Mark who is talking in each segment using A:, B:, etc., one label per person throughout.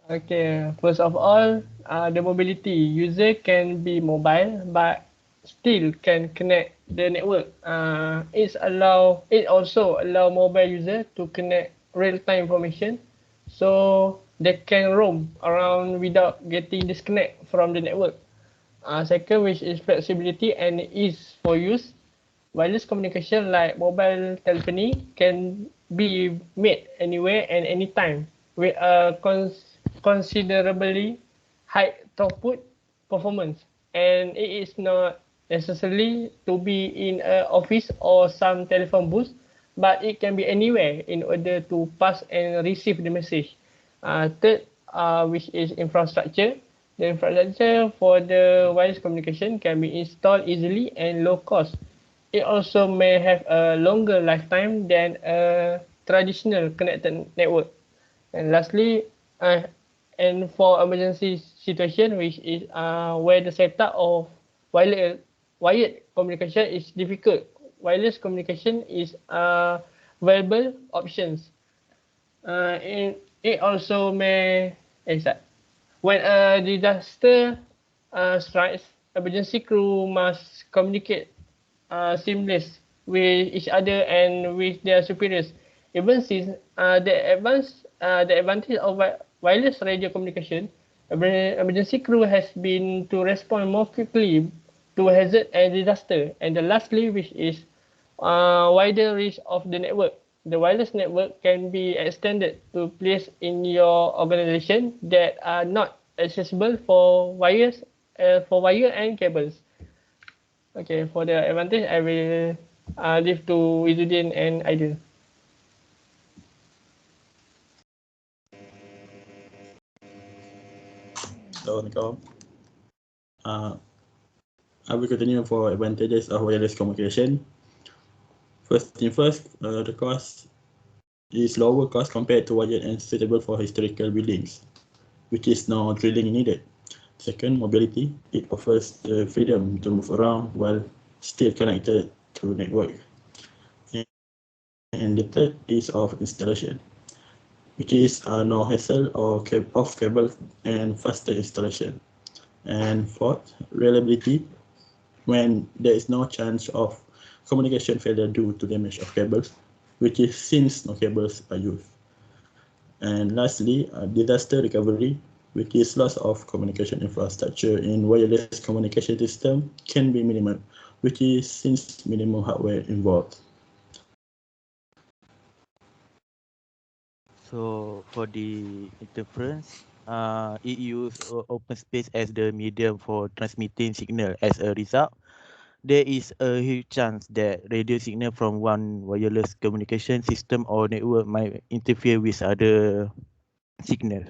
A: Okay, first of all, the mobility. User can be mobile but still can connect the network. It also allow mobile user to connect real-time information, so they can roam around without getting disconnect from the network. Second, which is flexibility and ease for use. Wireless communication like mobile telephony can be made anywhere and anytime with a considerably high throughput performance, and it is not necessarily to be in an office or some telephone booth, but it can be anywhere in order to pass and receive the message. Third, which is infrastructure. The infrastructure for the wireless communication can be installed easily and low cost. It also may have a longer lifetime than a traditional connected network. And lastly, and for emergency situation, which is where the setup of wireless wired communication is difficult, wireless communication is a viable options. It also may exact. When a disaster strikes, emergency crew must communicate seamless with each other and with their superiors. Even since the advantage of wireless radio communication, emergency crew has been to respond more quickly to hazard and disaster. And the lastly, which is wider reach of the network. The wireless network can be extended to places in your organization that are not accessible for wire and cables. Okay, for the advantage, I will leave to Izudin and Aidil.
B: So, Nicole, uh, I will continue for advantages of wireless communication. First thing first, the cost is lower cost compared to wired and suitable for historical buildings, which is no drilling needed. Second, mobility. It offers the freedom to move around while still connected to network. And the third is of installation, which is no hassle or off cable and faster installation. And fourth, reliability, when there is no chance of communication failure due to damage of cables, which is since no cables are used. And lastly, disaster recovery, which is loss of communication infrastructure in wireless communication system can be minimal, which is since minimum hardware involved.
C: So for the interference, it uses open space as the medium for transmitting signal. As a result, there is a huge chance that radio signal from one wireless communication system or network might interfere with other signals.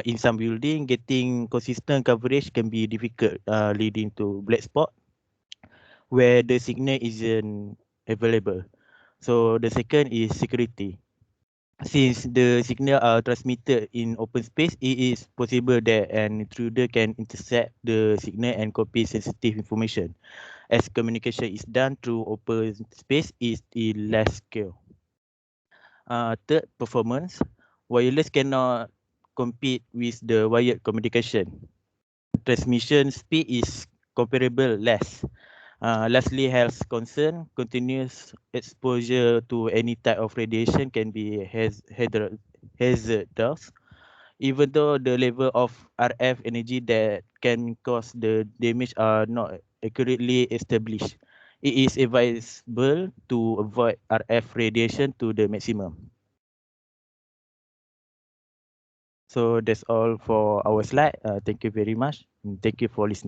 C: In some building, getting consistent coverage can be difficult, leading to black spot where the signal isn't available. So the second is security. Since the signal are transmitted in open space, it is possible that an intruder can intercept the signal and copy sensitive information. As communication is done through open space, it is less secure. Third, performance. Wireless cannot compete with the wired communication. Transmission speed is comparable less. Lastly, health concern. Continuous exposure to any type of radiation can be hazardous, even though the level of RF energy that can cause the damage are not accurately established. It is advisable to avoid RF radiation to the maximum. So that's all for our slide. Thank you very much. And thank you for listening.